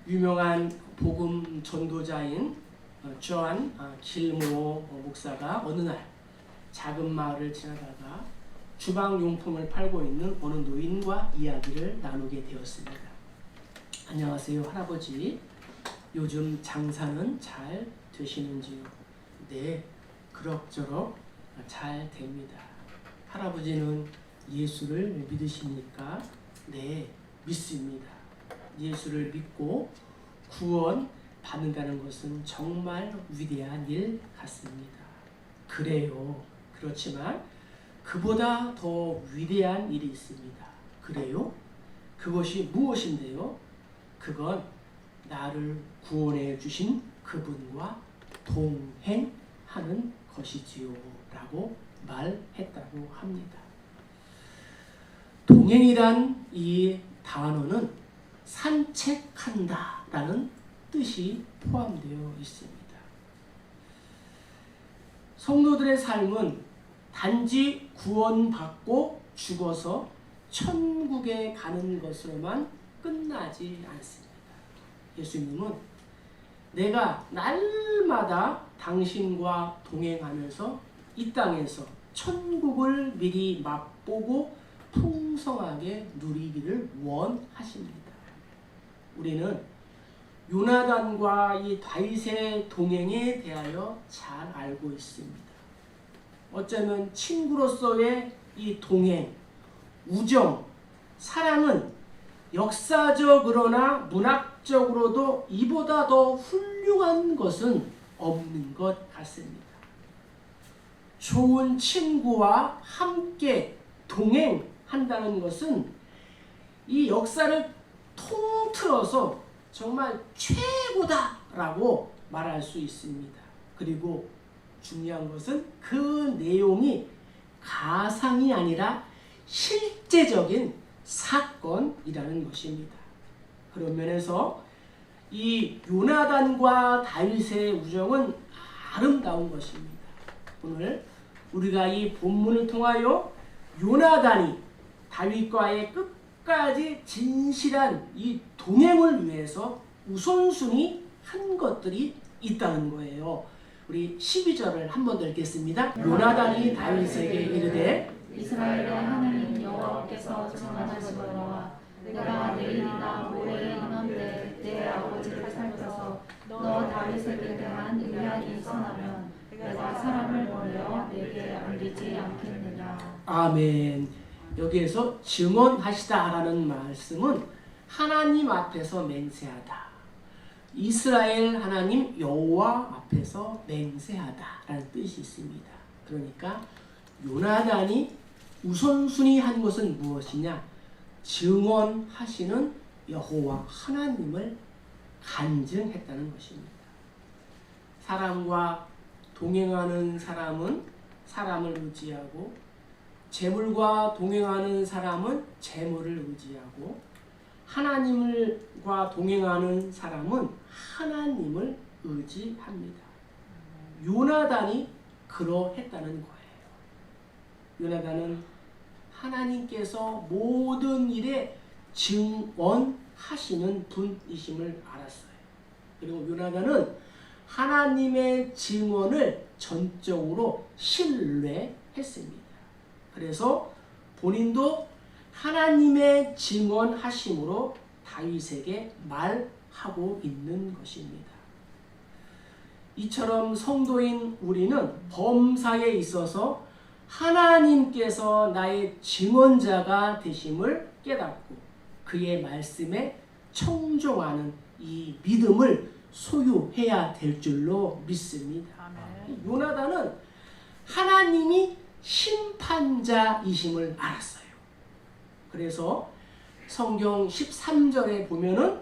유명한 복음 전도자인 존 길모 목사가 어느 날 작은 마을을 지나다가 주방용품을 팔고 있는 어느 노인과 이야기를 나누게 되었습니다. 안녕하세요, 할아버지. 요즘 장사는 잘 되시는지요? 네, 그럭저럭 잘 됩니다. 할아버지는 예수를 믿으십니까? 네, 믿습니다. 예수를 믿고 구원 받는다는 것은 정말 위대한 일 같습니다. 그래요. 그렇지만 그보다 더 위대한 일이 있습니다. 그래요? 그것이 무엇인데요? 그건 나를 구원해 주신 그분과 동행하는 것이지요 라고 말했다고 합니다. 동행이란 이 단어는 산책한다 라는 뜻이 포함되어 있습니다. 성도들의 삶은 단지 구원받고 죽어서 천국에 가는 것으로만 끝나지 않습니다. 예수님은 내가 날마다 당신과 동행하면서 이 땅에서 천국을 미리 맛보고 풍성하게 누리기를 원하십니다. 우리는 요나단과 이 다윗의 동행에 대하여 잘 알고 있습니다. 어쩌면 친구로서의 이 동행, 우정, 사랑은 역사적으로나 문학적으로도 이보다 더 훌륭한 것은 없는 것 같습니다. 좋은 친구와 함께 동행한다는 것은 이 역사를 통틀어서 정말 최고다라고 말할 수 있습니다. 그리고 중요한 것은 그 내용이 가상이 아니라 실제적인 사건이라는 것입니다. 그런 면에서 이 요나단과 다윗의 우정은 아름다운 것입니다. 오늘 우리가 이 본문을 통하여 요나단이 다윗과의 끝까지 진실한 이 동행을 위해서 우선순위 한 것들이 있다는 거예요. 우리 12절을 한 번 더 읽겠습니다. 요나단이 다윗에게 이르되 이스라엘의 하나님 여호와께서 증언하시거니와 내가 내일이나 모레 이맘때 내 아버지를 살펴서 너 다윗에게 대한 의향이 선하면 내가 사람을 보내어 내게 알리지 않겠느냐. 아멘. 여기에서 증언하시다라는 말씀은 하나님 앞에서 맹세하다. 이스라엘 하나님 여호와 앞에서 맹세하다라는 뜻이 있습니다. 그러니까 요나단이 우선순위 한 것은 무엇이냐? 증언하시는 여호와 하나님을 간증했다는 것입니다. 사람과 동행하는 사람은 사람을 의지하고 재물과 동행하는 사람은 재물을 의지하고 하나님과 동행하는 사람은 하나님을 의지합니다. 요나단이 그러했다는 거예요. 요나단은 하나님께서 모든 일에 증언하시는 분이심을 알았어요. 그리고 요나단은 하나님의 증언을 전적으로 신뢰했습니다. 그래서 본인도 하나님의 증언하심으로 다윗에게 말하고 있는 것입니다. 이처럼 성도인 우리는 범사에 있어서 하나님께서 나의 증언자가 되심을 깨닫고 그의 말씀에 청종하는 이 믿음을 소유해야 될 줄로 믿습니다. 요나단은 하나님이 심판자이심을 알았어요. 그래서 성경 13절에 보면은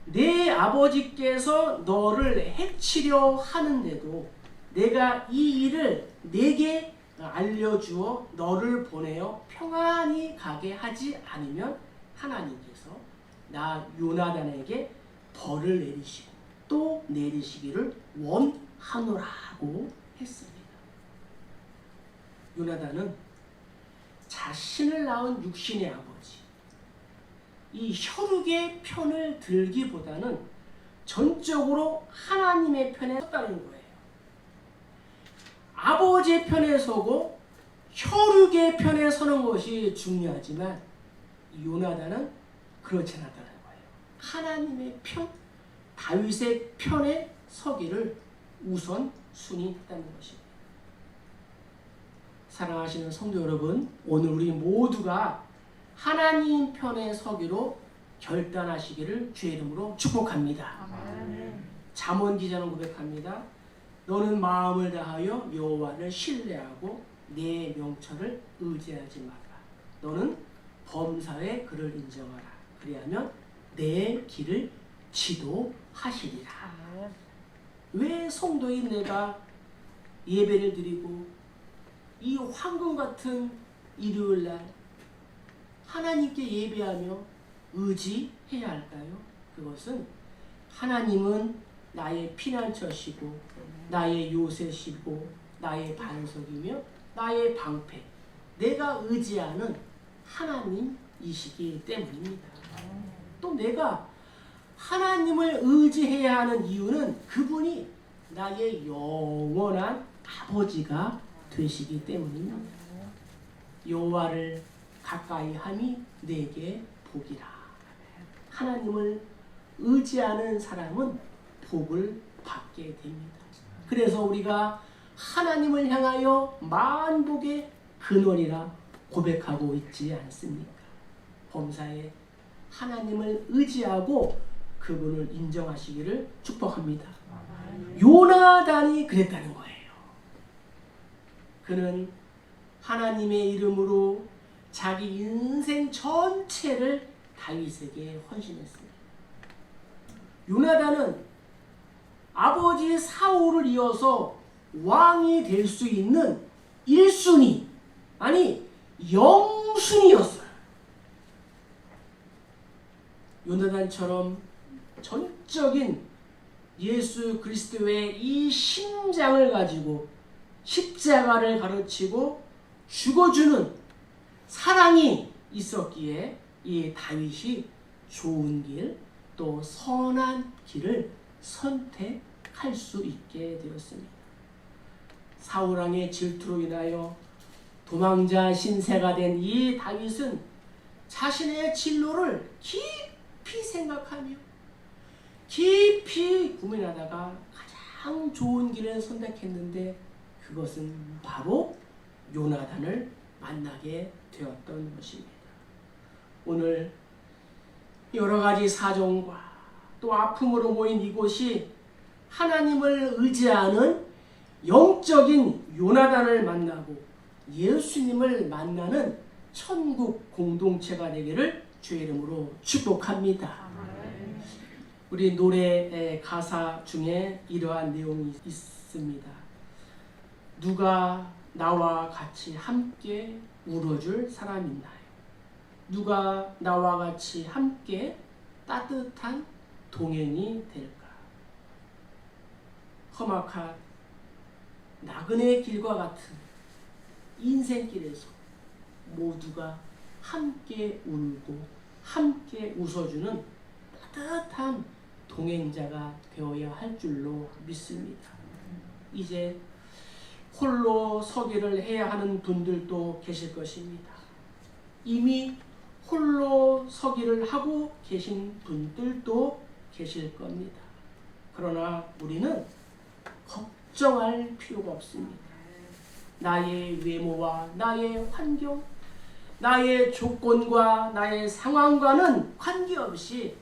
내 아버지께서 너를 해치려 하는데도 내가 이 일을 내게 알려주어 너를 보내어 평안히 가게 하지 않으면 하나님께서 나 요나단에게 벌을 내리시고 또 내리시기를 원하노라고 했습니다. 요나단은 자신을 낳은 육신의 아버지 이 혈육의 편을 들기보다는 전적으로 하나님의 편에 섰다는 거예요. 아버지의 편에 서고 혈육의 편에 서는 것이 중요하지만 요나단은 그렇지 않았다는 거예요. 하나님의 편, 다윗의 편에 서기를 우선 순위했다는 것입니다. 사랑하시는 성도 여러분, 오늘 우리 모두가 하나님 편에 서기로 결단하시기를 주의 이름으로 축복합니다. 잠언 기자는 고백합니다. 너는 마음을 다하여 여호와를 신뢰하고 내 명철을 의지하지 마라. 너는 범사의 그를 인정하라. 그리하면 내 길을 지도하시리라. 왜 성도인 내가 예배를 드리고 이 황금 같은 일요일날 하나님께 예배하며 의지해야 할까요? 그것은 하나님은 나의 피난처시고 나의 요새시고 나의 반석이며 나의 방패, 내가 의지하는 하나님이시기 때문입니다. 또 내가 하나님을 의지해야 하는 이유는 그분이 나의 영원한 아버지가 되시기 때문입니다. 여호와를 가까이 함이 내게 복이라. 하나님을 의지하는 사람은 복을 받게 됩니다. 그래서 우리가 하나님을 향하여 만복의 근원이라 고백하고 있지 않습니까? 범사에 하나님을 의지하고 그분을 인정하시기를 축복합니다. 요나단이 그랬다는 거예요. 그는 하나님의 이름으로 자기 인생 전체를 다윗에게 헌신했습니다. 요나단은 아버지 사울을 이어서 왕이 될 수 있는 1순위, 아니 영순위였어요. 요나단처럼 전적인 예수 그리스도의 이 심장을 가지고 십자가를 가르치고 죽어주는 사랑이 있었기에 이 다윗이 좋은 길, 또 선한 길을 선택할 수 있게 되었습니다. 사울왕의 질투로 인하여 도망자 신세가 된 이 다윗은 자신의 진로를 깊이 생각하며 깊이 고민하다가 가장 좋은 길을 선택했는데 그것은 바로 요나단을 만나게 되었던 것입니다. 오늘 여러 가지 사정과 또 아픔으로 모인 이곳이 하나님을 의지하는 영적인 요나단을 만나고 예수님을 만나는 천국 공동체가 되기를 주의 이름으로 축복합니다. 우리 노래 가사 중에 이러한 내용이 있습니다. 누가 나와 같이 함께 울어줄 사람 있나요? 누가 나와 같이 함께 따뜻한 동행이 될까? 험악한 나그네 길과 같은 인생길에서 모두가 함께 울고 함께 웃어주는 따뜻한 동행자가 되어야 할 줄로 믿습니다. 이제 홀로 서기를 해야 하는 분들도 계실 것입니다. 이미 홀로 서기를 하고 계신 분들도 계실 겁니다. 그러나 우리는 걱정할 필요가 없습니다. 나의 외모와 나의 환경, 나의 조건과 나의 상황과는 관계없이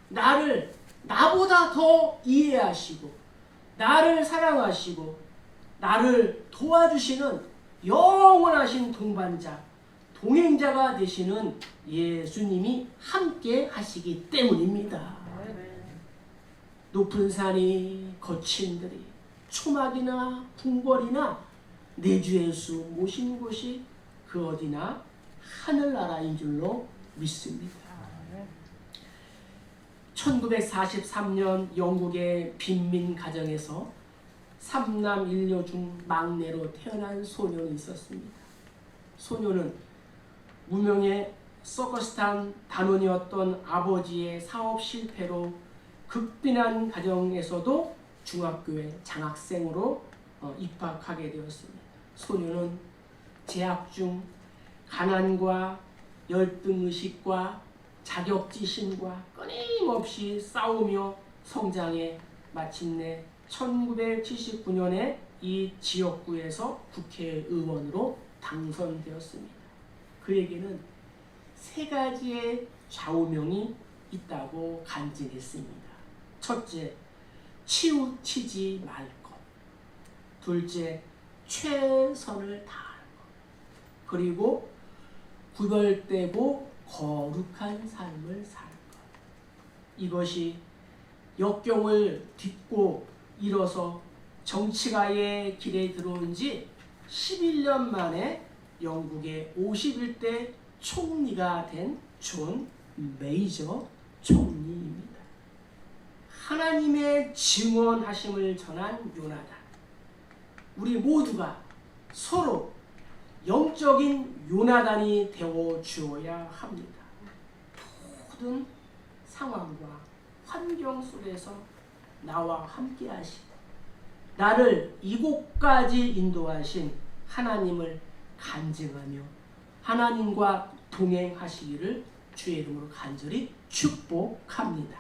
나를 나보다 더 이해하시고 나를 사랑하시고 나를 도와주시는 영원하신 동반자, 동행자가 되시는 예수님이 함께 하시기 때문입니다. 높은 산이 거친 들이 초막이나 궁궐이나 내주 예수 모신 곳이 그 어디나 하늘나라인 줄로 믿습니다. 1943년 영국의 빈민 가정에서 3남 1녀 중 막내로 태어난 소년이 있었습니다. 소년은 무명의 서커스탄 단원이었던 아버지의 사업 실패로 극빈한 가정에서도 중학교에 장학생으로 입학하게 되었습니다. 소녀는 재학 중 가난과 열등의식과 자격지심과 끊임없이 싸우며 성장해 마침내 1979년에 이 지역구에서 국회의원으로 당선되었습니다. 그에게는 세 가지의 좌우명이 있다고 간증했습니다. 첫째, 치우치지 말 것. 둘째, 최선을 다할 것. 그리고 구별되고 거룩한 삶을 살 것. 이것이 역경을 딛고 일어서 정치가의 길에 들어온 지 11년 만에 영국의 51대 총리가 된 존 메이저 총리입니다. 하나님의 증언하심을 전한 요나단. 우리 모두가 서로 영적인 요나단이 되어 주어야 합니다. 모든 상황과 환경 속에서 나와 함께 하시고 나를 이곳까지 인도하신 하나님을 간증하며 하나님과 동행하시기를 주의 이름으로 간절히 축복합니다.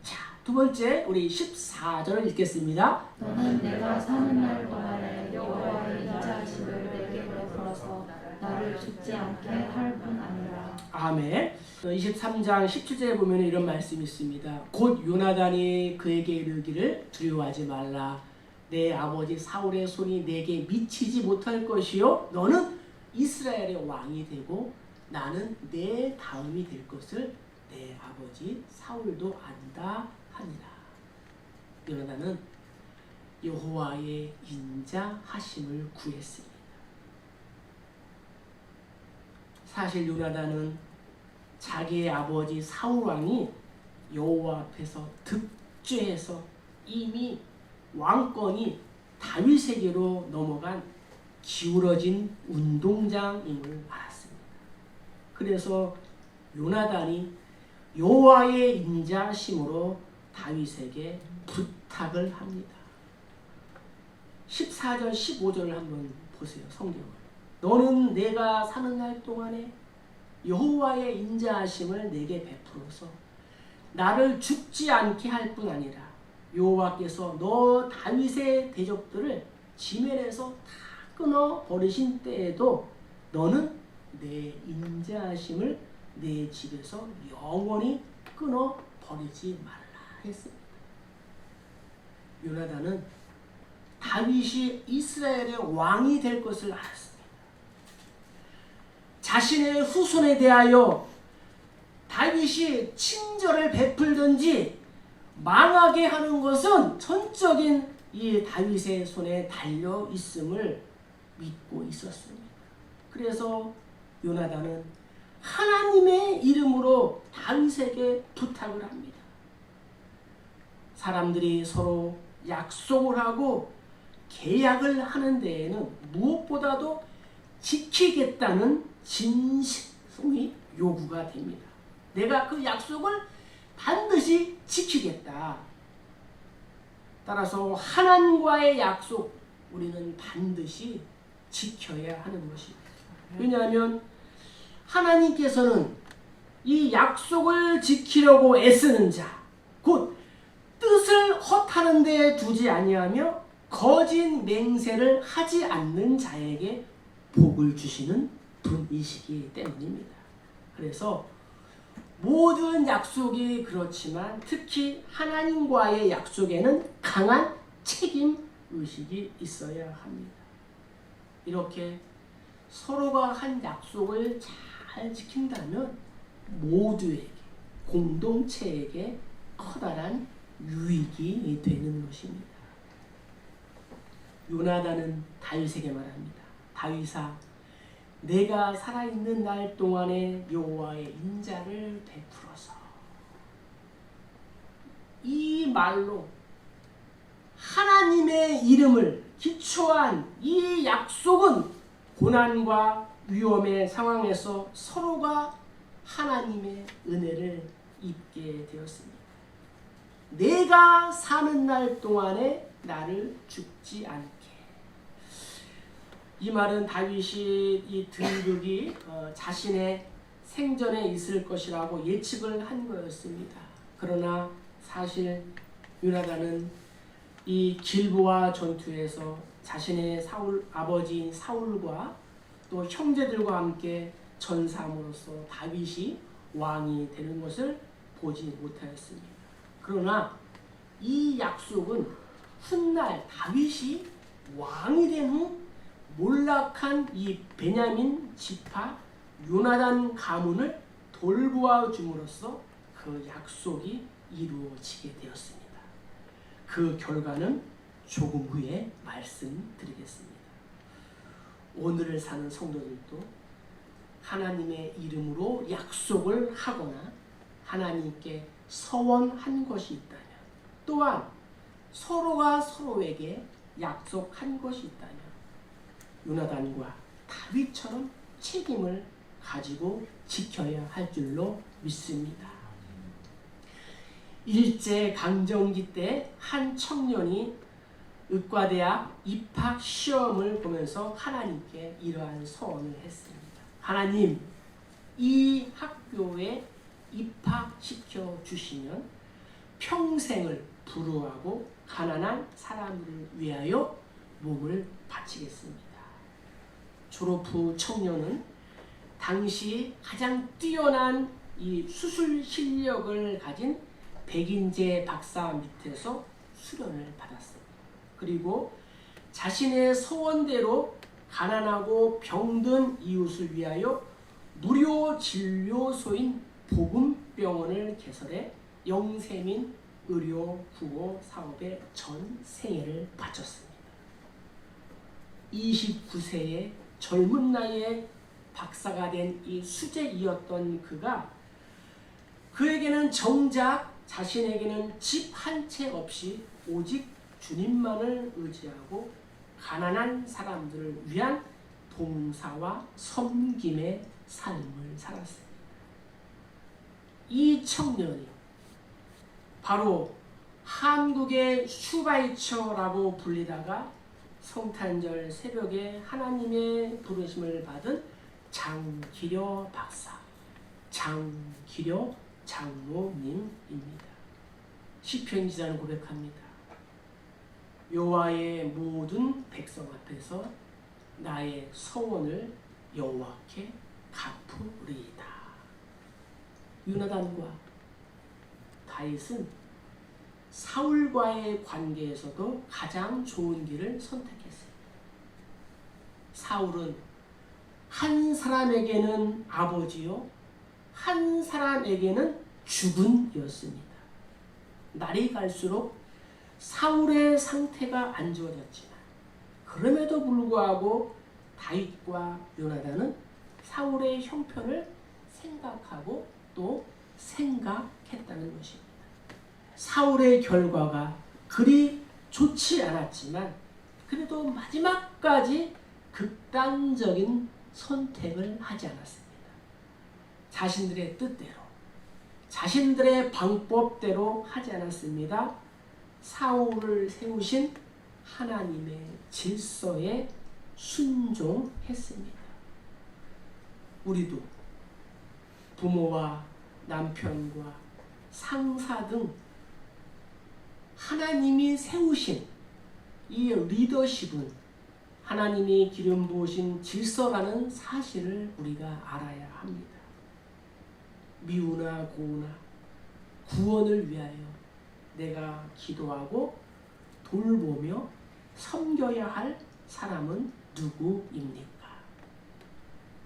자, 두 번째 우리 14절을 읽겠습니다. 너는 내가 사는 날 동안에 여호와의 인자하심을 내게 베풀어서 나를 죽지 않게 할 뿐 아니라. 아멘. 23장 17절에 보면 이런 말씀이 있습니다. 곧 요나단이 그에게 이르기를 두려워하지 말라. 내 아버지 사울의 손이 내게 미치지 못할 것이요 너는 이스라엘의 왕이 되고 나는 내 다음이 될 것을 내 아버지 사울도 안다 하니라. 요나단은 여호와의 인자하심을 구했습니다. 사실 요나단은 자기의 아버지 사울 왕이 여호와 앞에서 득죄해서 이미 왕권이 다윗에게로 넘어간 기울어진 운동장임을 알았습니다. 그래서 요나단이 여호와의 인자심으로 다윗에게 부탁을 합니다. 14절 15절을 한번 보세요. 성경을. 너는 내가 사는 날 동안에 여호와의 인자하심을 내게 베풀어서 나를 죽지 않게 할 뿐 아니라 여호와께서 너 다윗의 대적들을 지면에서 다 끊어 버리신 때에도 너는 내 인자하심을 내 집에서 영원히 끊어 버리지 말라 했습니다. 요나단은 다윗이 이스라엘의 왕이 될 것을 알았습니다. 자신의 후손에 대하여 다윗이 친절을 베풀든지 망하게 하는 것은 전적인 이 다윗의 손에 달려 있음을 믿고 있었습니다. 그래서 요나단은 하나님의 이름으로 다윗에게 부탁을 합니다. 사람들이 서로 약속을 하고 계약을 하는 데에는 무엇보다도 지키겠다는 진실성이 요구가 됩니다. 내가 그 약속을 반드시 지키겠다. 따라서 하나님과의 약속 우리는 반드시 지켜야 하는 것입니다. 왜냐하면 하나님께서는 이 약속을 지키려고 애쓰는 자, 곧 뜻을 헛하는 데 두지 아니하며 거짓 맹세를 하지 않는 자에게 복을 주시는 분이시기 때문입니다. 그래서 모든 약속이 그렇지만 특히 하나님과의 약속에는 강한 책임의식이 있어야 합니다. 이렇게 서로가 한 약속을 잘 지킨다면 모두에게, 공동체에게 커다란 유익이 되는 것입니다. 요나단은 다윗에게 말합니다. 다윗아, 내가 살아있는 날 동안에 여호와의 인자를 베풀어서. 이 말로 하나님의 이름을 기초한 이 약속은 고난과 위험의 상황에서 서로가 하나님의 은혜를 입게 되었습니다. 내가 사는 날 동안에 나를 죽지 않게. 이 말은 다윗이 이 등극이 자신의 생전에 있을 것이라고 예측을 한 거였습니다. 그러나 사실 요나단은 이 길보아 전투에서 자신의 아버지인 사울과 또 형제들과 함께 전사함으로써 다윗이 왕이 되는 것을 보지 못하였습니다. 그러나 이 약속은 훗날 다윗이 왕이 된 후 몰락한 이 베냐민 지파 요나단 가문을 돌보아 줌으로써 그 약속이 이루어지게 되었습니다. 그 결과는 조금 후에 말씀드리겠습니다. 오늘을 사는 성도들도 하나님의 이름으로 약속을 하거나 하나님께 서원한 것이 있다면, 또한 서로가 서로에게 약속한 것이 있다면 요나단과 다윗처럼 책임을 가지고 지켜야 할 줄로 믿습니다. 일제강점기 때 한 청년이 의과대학 입학 시험을 보면서 하나님께 이러한 서원을 했습니다. 하나님, 이 학교에 입학시켜 주시면 평생을 불우하고 가난한 사람들을 위하여 몸을 바치겠습니다. 졸업 후 청년은 당시 가장 뛰어난 이 수술 실력을 가진 백인재 박사 밑에서 수련을 받았습니다. 그리고 자신의 소원대로 가난하고 병든 이웃을 위하여 무료 진료소인 복음병원을 개설해 영세민 의료 구호 사업에 전 생애를 바쳤습니다. 29세의 젊은 나이에 박사가 된 이 수재이었던 그에게는 정작 자신에게는 집 한 채 없이 오직 주님만을 의지하고 가난한 사람들을 위한 봉사와 섬김의 삶을 살았습니다. 이 청년이 바로 한국의 슈바이처라고 불리다가 성탄절 새벽에 하나님의 부르심을 받은 장기려 박사, 장기려 장로님입니다. 시편 기자는 고백합니다. 여호와의 모든 백성 앞에서 나의 서원을 여호와께 갚으리이다. 요나단과 다윗은 사울과의 관계에서도 가장 좋은 길을 선택했습니다. 사울은 한 사람에게는 아버지요, 한 사람에게는 주군이었습니다. 날이 갈수록 사울의 상태가 안 좋아졌지만 그럼에도 불구하고 다윗과 요나단은 사울의 형편을 생각하고 또 생각했다는 것입니다. 사울의 결과가 그리 좋지 않았지만 그래도 마지막까지 극단적인 선택을 하지 않았습니다. 자신들의 뜻대로, 자신들의 방법대로 하지 않았습니다. 사울을 세우신 하나님의 질서에 순종했습니다. 우리도 부모와 남편과 상사 등 하나님이 세우신 이 리더십은 하나님이 기름 부으신 질서라는 사실을 우리가 알아야 합니다. 미우나 고우나 구원을 위하여 내가 기도하고 돌보며 섬겨야 할 사람은 누구입니까?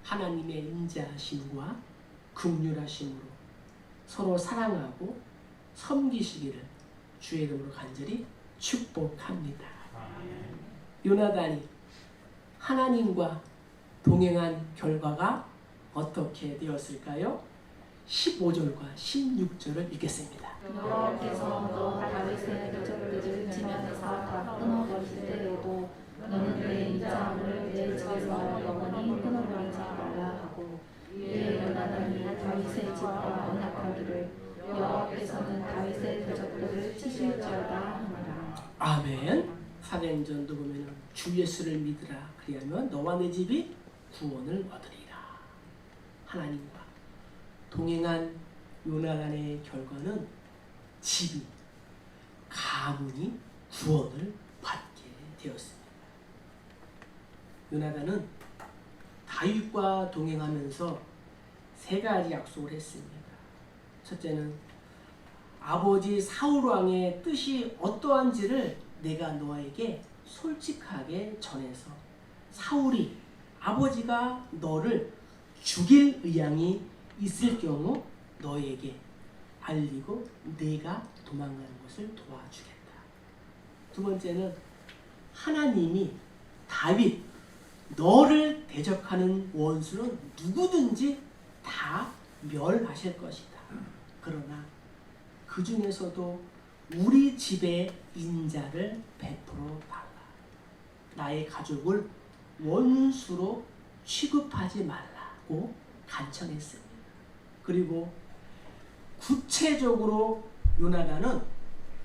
하나님의 인자하심과 긍휼하심으로 서로 사랑하고 섬기시기를 주의 이름으로 간절히 축복합니다. 요나단이 하나님과 동행한 결과가 어떻게 되었을까요? 15절과 16절을 읽겠습니다. 여호와께서 너 다윗의 족들을 지면에서 다 끊어버리실 때에도 너는 내 인자함을 내 집에서 영원히 끊어버리지 말라 하고 이에 요나단이 다윗의 집과 언약하기를 여호와께서는 다윗의 대적들을 치실지어다 하니라. 아멘. 사도행전도 보면은 주 예수를 믿으라. 그리하면 너와 내 집이 구원을 얻으리라. 하나님과 동행한 요나단의 결과는 집이, 가문이 구원을 받게 되었습니다. 요나단은 다윗과 동행하면서 세 가지 약속을 했습니다. 첫째는 아버지 사울 왕의 뜻이 어떠한지를 내가 너에게 솔직하게 전해서 사울이 아버지가 너를 죽일 의향이 있을 경우 너에게 알리고 네가 도망가는 것을 도와주겠다. 두 번째는 하나님이 다윗 너를 대적하는 원수는 누구든지 다 멸하실 것이다. 그러나 그 중에서도 우리 집의 인자를 베풀어 달라. 나의 가족을 원수로 취급하지 말라고 간청했습니다. 그리고 구체적으로 요나단은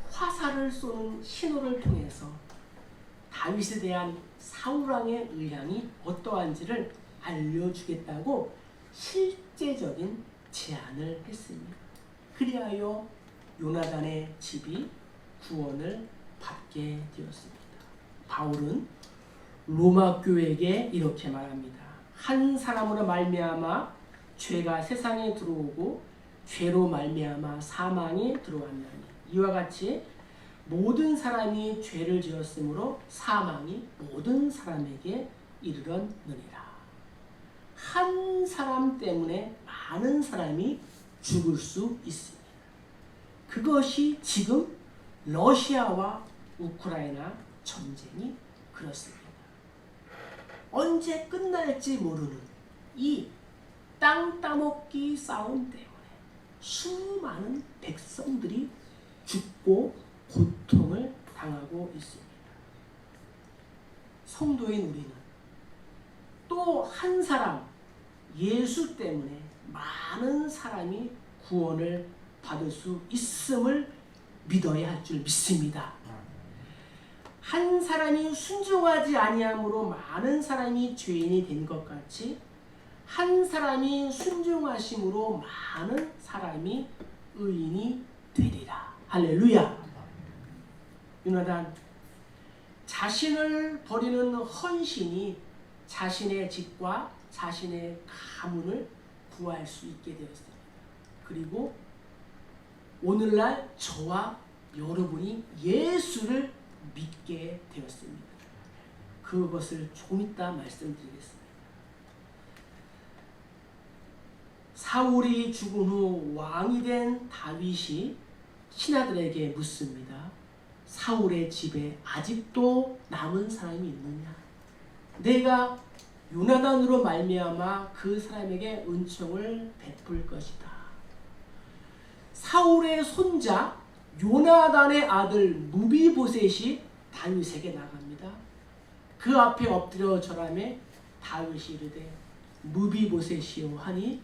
화살을 쏘는 신호를 통해서 다윗에 대한 사울왕의 의향이 어떠한지를 알려주겠다고 실제적인 제안을 했습니다. 그리하여 요나단의 집이 구원을 받게 되었습니다. 바울은 로마 교회에게 이렇게 말합니다. 한 사람으로 말미암아 죄가 세상에 들어오고 죄로 말미암아 사망이 들어왔나니 이와 같이 모든 사람이 죄를 지었으므로 사망이 모든 사람에게 이르렀느니라. 한 사람 때문에 많은 사람이 죽을 수 있습니다. 그것이 지금 러시아와 우크라이나 전쟁이 그렇습니다. 언제 끝날지 모르는 이 땅 따먹기 싸움 때문에 수많은 백성들이 죽고 고통을 당하고 있습니다. 성도인 우리는 또 한 사람 예수 때문에 많은 사람이 구원을 받을 수 있음을 믿어야 할 줄 믿습니다. 한 사람이 순종하지 아니함으로 많은 사람이 죄인이 된 것 같이 한 사람이 순종하심으로 많은 사람이 의인이 되리라. 할렐루야. 요나단 자신을 버리는 헌신이 자신의 집과 자신의 가문을 구할 수 있게 되었습니다. 그리고 오늘날 저와 여러분이 예수를 믿게 되었습니다. 그것을 좀 이따 말씀드리겠습니다. 사울이 죽은 후 왕이 된 다윗이 신하들에게 묻습니다. 사울의 집에 아직도 남은 사람이 있느냐? 내가 요나단으로 말미암아 그 사람에게 은총을 베풀 것이다. 사울의 손자 요나단의 아들 무비보셋이 다윗에게 나갑니다. 그 앞에 엎드려 절하매 다윗이 이르되 무비보셋이요 하니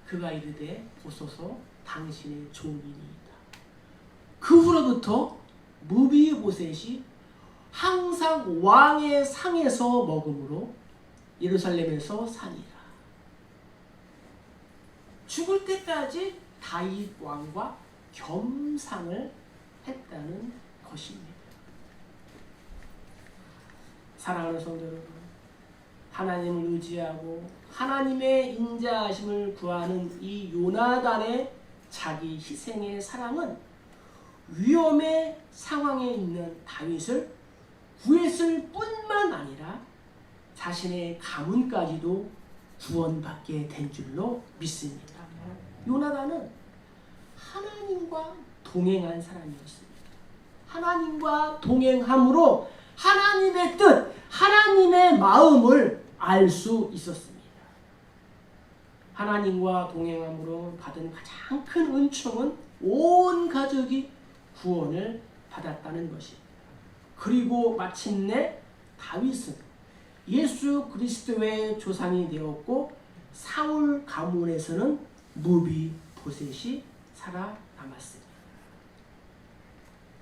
그가 이르되 보소서 당신의 종이니이다. 그 후로부터 무비보셋이 항상 왕의 상에서 먹음으로 예루살렘에서 사니라. 죽을 때까지 다윗 왕과 겸상을 했다는 것입니다. 사랑하는 성도 여러분, 하나님을 의지하고 하나님의 인자하심을 구하는 이 요나단의 자기 희생의 사랑은 위험의 상황에 있는 다윗을 구했을 뿐만 아니라 자신의 가문까지도 구원받게 된 줄로 믿습니다. 요나단은 하나님과 동행한 사람이었습니다. 하나님과 동행함으로 하나님의 뜻, 하나님의 마음을 알 수 있었습니다. 하나님과 동행함으로 받은 가장 큰 은총은 온 가족이 구원을 받았다는 것입니다. 그리고 마침내 다윗은 예수 그리스도의 조상이 되었고 사울 가문에서는 무비보셋이 보셋이 살아남았습니다.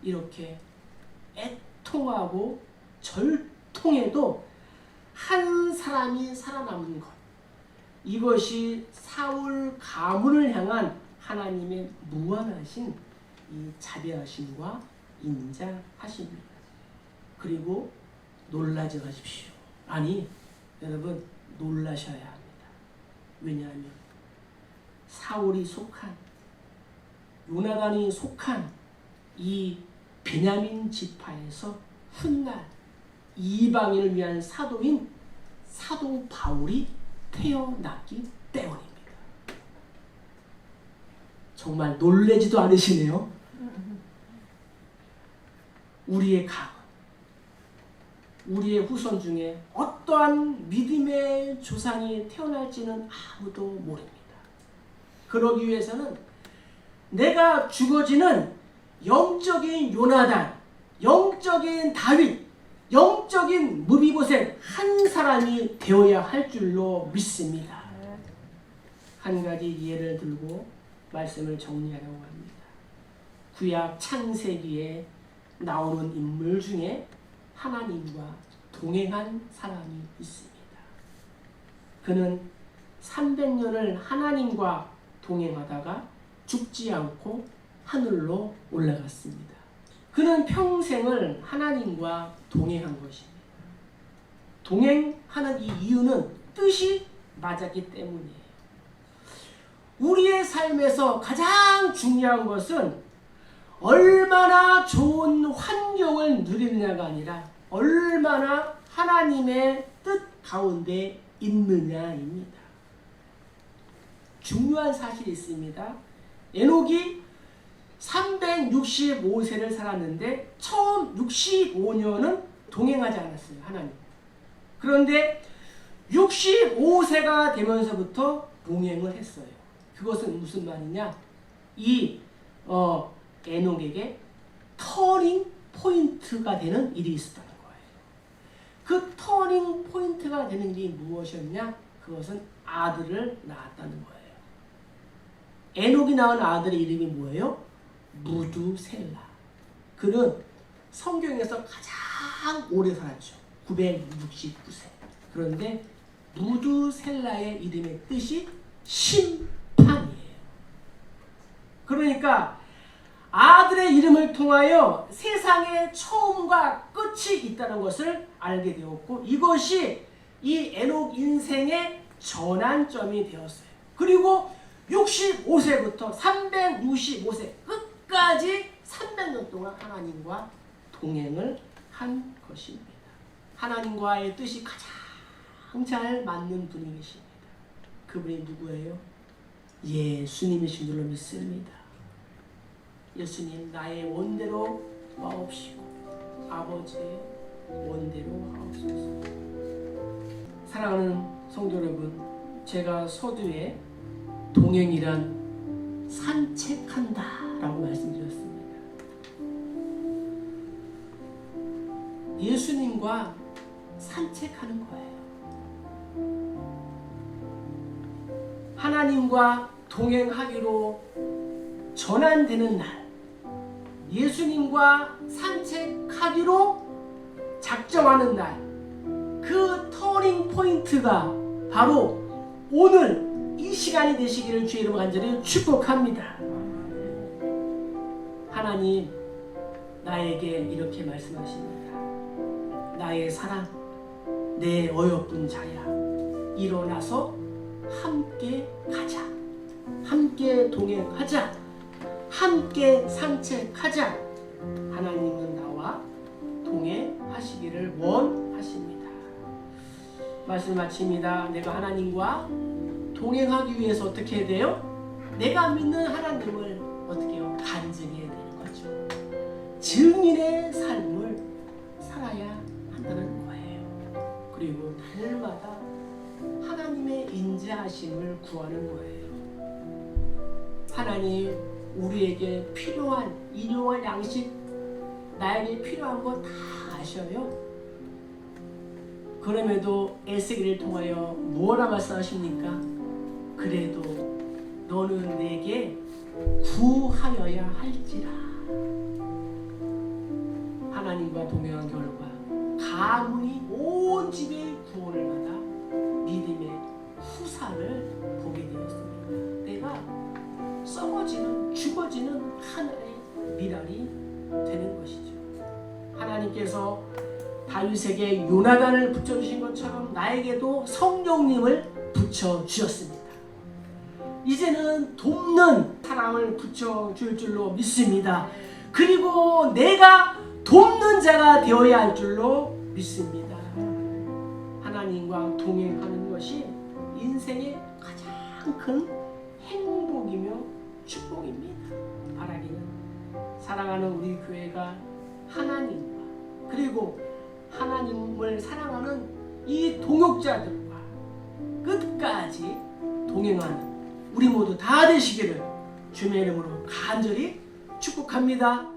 이렇게 애통하고 절통해도 한 사람이 살아남은 것, 이것이 사울 가문을 향한 하나님의 무한하신 이 자비하심과 인자하심입니다. 그리고 놀라지 마십시오. 아니, 여러분 놀라셔야 합니다. 왜냐하면 사울이 속한, 요나단이 속한 이 베냐민 지파에서 훗날 이방인을 위한 사도인 사도 바울이 태어났기 때문입니다. 정말 놀라지도 않으시네요. 우리의 가문, 우리의 후손 중에 어떠한 믿음의 조상이 태어날지는 아무도 모릅니다. 그러기 위해서는 내가 죽어지는 영적인 요나단, 영적인 다윗, 영적인 무비보셋 한 사람이 되어야 할 줄로 믿습니다. 한 가지 예를 들고 말씀을 정리하려고 합니다. 구약 창세기에 나오는 인물 중에 하나님과 동행한 사람이 있습니다. 그는 300년을 하나님과 동행하다가 죽지 않고 하늘로 올라갔습니다. 그는 평생을 하나님과 동행한 것입니다. 동행하는 이 이유는 뜻이 맞았기 때문이에요. 우리의 삶에서 가장 중요한 것은 얼마나 좋은 환경을 누리느냐가 아니라 얼마나 하나님의 뜻 가운데 있느냐입니다. 중요한 사실이 있습니다. 에녹이 365세를 살았는데 처음 65년은 동행하지 않았어요. 하나님. 그런데 65세가 되면서부터 동행을 했어요. 그것은 무슨 말이냐? 이 에녹에게 터닝 포인트가 되는 일이 있었다는 거예요. 그 터닝 포인트가 되는 일이 무엇이었냐? 그것은 아들을 낳았다는 거예요. 에녹이 낳은 아들의 이름이 뭐예요? 무두셀라. 그는 성경에서 가장 오래 살았죠. 969세. 그런데 무두셀라의 이름의 뜻이 심판이에요. 그러니까 아들의 이름을 통하여 세상의 처음과 끝이 있다는 것을 알게 되었고, 이것이 이 에녹 인생의 전환점이 되었어요. 그리고 65세부터 365세 끝까지 300년 동안 하나님과 동행을 한 것입니다. 하나님과의 뜻이 가장 잘 맞는 분이 계십니다. 그분이 누구예요? 예수님이신 줄로 믿습니다. 예수님, 나의 원대로 마옵시고 아버지의 원대로 하옵소서. 사랑하는 성도 여러분, 제가 서두에 동행이란 산책한다 라고 말씀드렸습니다. 예수님과 산책하는 거예요. 하나님과 동행하기로 전환되는 날, 예수님과 산책하기로 작정하는 날, 그 터닝 포인트가 바로 오늘 이 시간이 되시기를 주의 이름으로 간절히 축복합니다. 하나님, 나에게 이렇게 말씀하십니다. 나의 사랑, 내 어여쁜 자야, 일어나서 함께 가자. 함께 동행하자. 함께 산책하자. 하나님은 나와 동행하시기를 원하십니다. 말씀 마칩니다. 내가 하나님과 동행하기 위해서 어떻게 해야 돼요? 내가 믿는 하나님을 어떻게 해요? 간증해야 되는 거죠. 증인의 삶을 살아야 한다는 거예요. 그리고 날마다 하나님의 인자하심을 구하는 거예요. 하나님, 우리에게 필요한 일용할 양식, 나에게 필요한 거 다 아셔요. 그럼에도 에스겔을 통하여 뭐라 말씀하십니까? 그래도 너는 내게 구하여야 할지라. 하나님과 동행한 결과 가문이 온 집의 구원을 받아 믿음의 후사를 보게 되었습니다. 내가 썩어지는 죽어지는 하늘의 미랄이 되는 것이죠. 하나님께서 다윗에게 요나단을 붙여주신 것처럼 나에게도 성령님을 붙여주셨습니다. 이제는 돕는 사람을 붙여줄 줄로 믿습니다. 그리고 내가 돕는 자가 되어야 할 줄로 믿습니다. 하나님과 동행하는 것이 인생의 가장 큰 행복이며 축복입니다. 바라기는 사랑하는 우리 교회가 하나님과 그리고 하나님을 사랑하는 이 동역자들과 끝까지 동행하는 우리 모두 다 되시기를 주님의 이름으로 간절히 축복합니다.